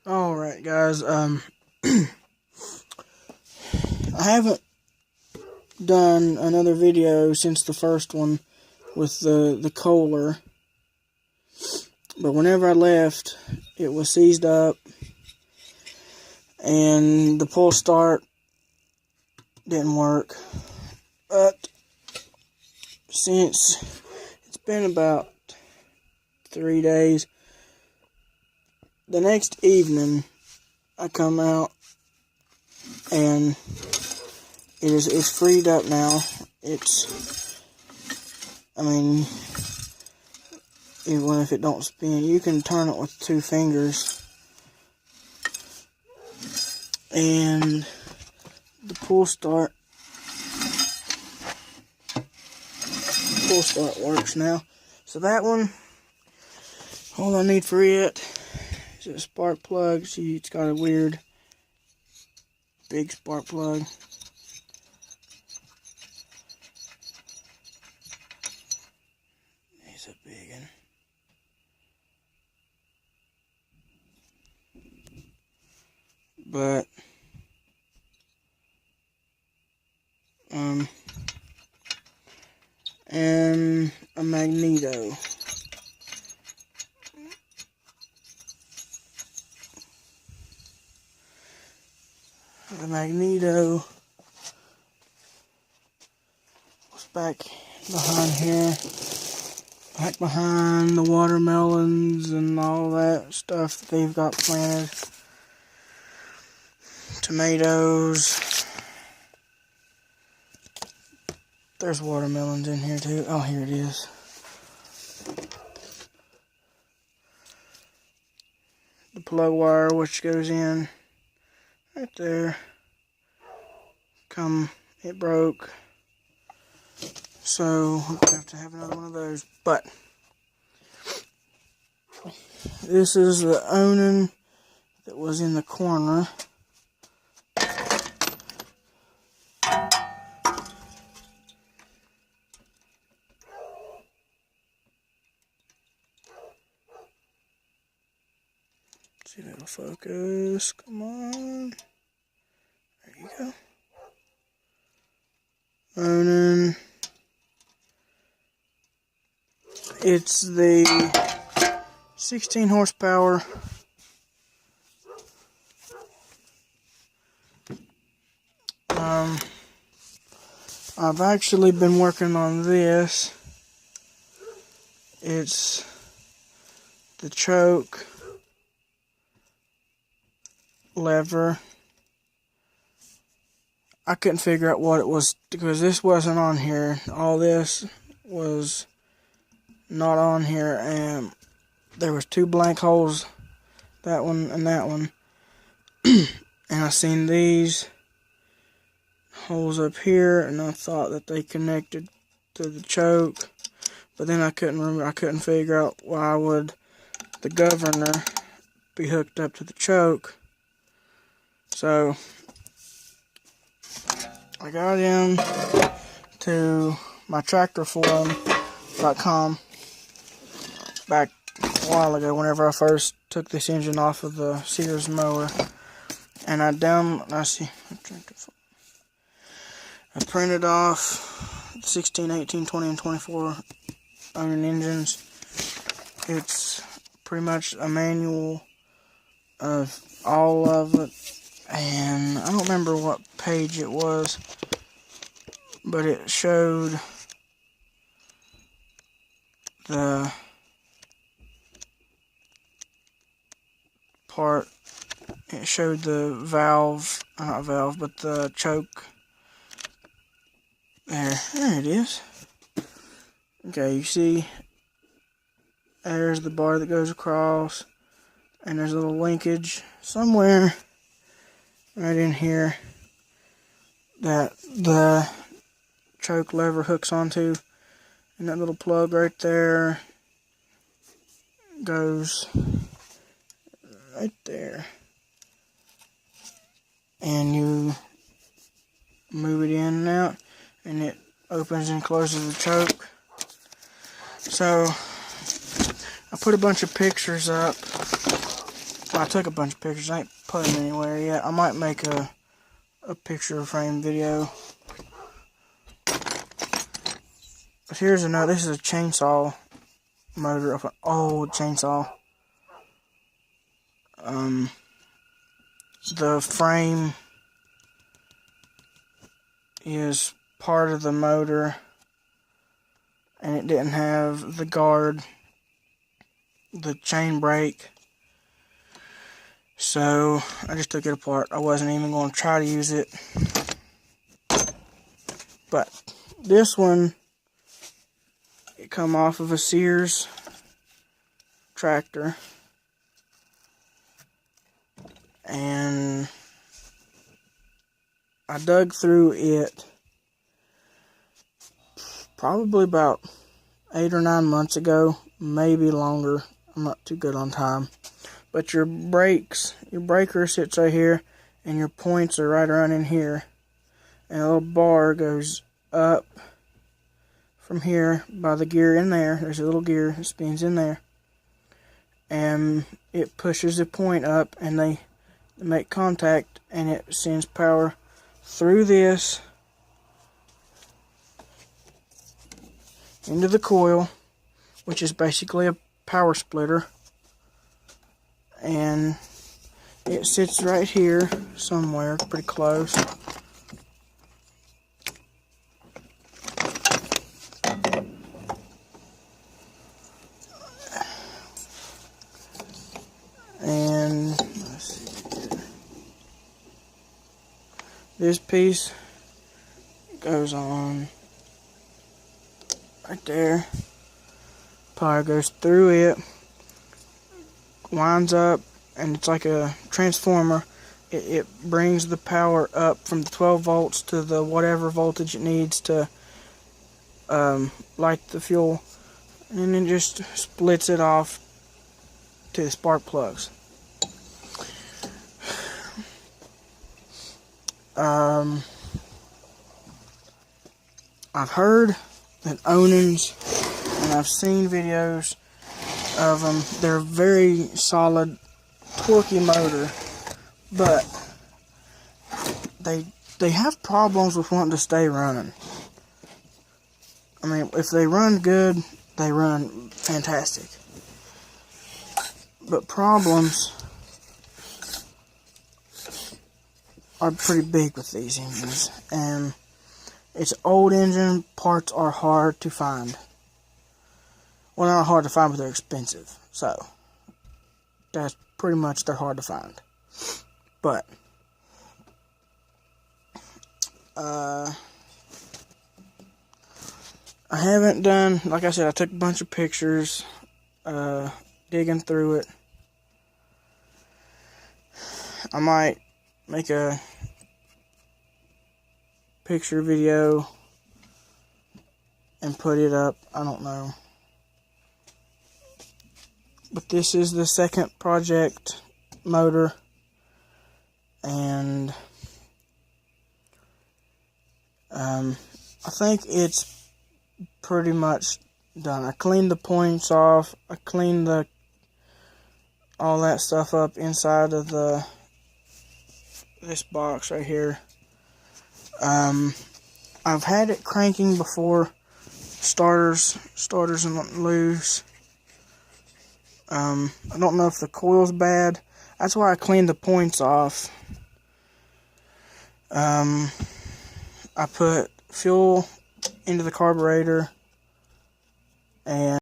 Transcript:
Alright guys, I haven't done another video since the first one with the kohler, but whenever I left it was seized up and the pull start didn't work. But since it's been about 3 days, the next evening I come out and it's freed up now. Even if it don't spin, you can turn it with 2 fingers, and the pull start works now. So that one, all I need for it is a spark plug. See, it's got a weird big spark plug. It's a big one. But and a magneto. The magneto was back behind here, back behind the watermelons and all that stuff that they've got planted. Tomatoes. There's watermelons in here too. Oh, here it is. The plug wire which goes in right there. It broke. So we'll have to have another one of those. But this is the onan that was in the corner. See, that'll focus. Come on. There you go. Onan. It's the 16 horsepower. I've actually been working on this. It's the choke lever. I couldn't figure out what it was because this wasn't on here. All this was not on here, and there was 2 blank holes, that one and that one. And I seen these holes up here, and I thought that they connected to the choke, but then I couldn't figure out why would the governor be hooked up to the choke. So I got in to my tractorforum.com back a while ago whenever I first took this engine off of the Sears mower, and I printed off 16, 18, 20, and 24 onan engines. It's pretty much a manual of all of it, and I don't remember what page it was, but it showed the part, it showed the but the choke. There it is. Okay, you see, there's the bar that goes across, and there's a little linkage somewhere right in here that the choke lever hooks onto, and that little plug right there goes right there, and you move it in and out, and it opens and closes the choke. So I put a bunch of pictures up I took a bunch of pictures. I ain't put them anywhere yet. I might make a picture frame video. But here's another. This is a chainsaw motor of an old chainsaw. The frame is part of the motor, and it didn't have the guard, the chain brake. So I just took it apart. I wasn't even going to try to use it. But this one, it come off of a Sears tractor. And I dug through it probably about 8 or 9 months ago, maybe longer. I'm not too good on time. But your breaker sits right here, and your points are right around in here. And a little bar goes up from here by the gear in there. There's a little gear that spins in there. And it pushes the point up, and they make contact, and it sends power through this into the coil, which is basically a power splitter. And it sits right here somewhere, pretty close. And let's see here. This piece goes on right there. Power goes through it, winds up, and it's like a transformer. It brings the power up from the 12 volts to the whatever voltage it needs to light the fuel, and then it just splits it off to the spark plugs. I've heard that onans, and I've seen videos of them, they're very solid, torquey motor, but they have problems with wanting to stay running. I mean, if they run good, they run fantastic. But problems are pretty big with these engines, and it's old engine. Parts are hard to find. Well, not hard to find, but they're expensive. So that's pretty much, they're hard to find. But I haven't done, like I said, I took a bunch of pictures digging through it. I might make a picture video and put it up. I don't know. But this is the second project motor, and I think it's pretty much done. I cleaned the points off. I cleaned all that stuff up inside of this box right here. I've had it cranking before. Starters and loose. I don't know if the coil's bad. That's why I cleaned the points off. I put fuel into the carburetor, and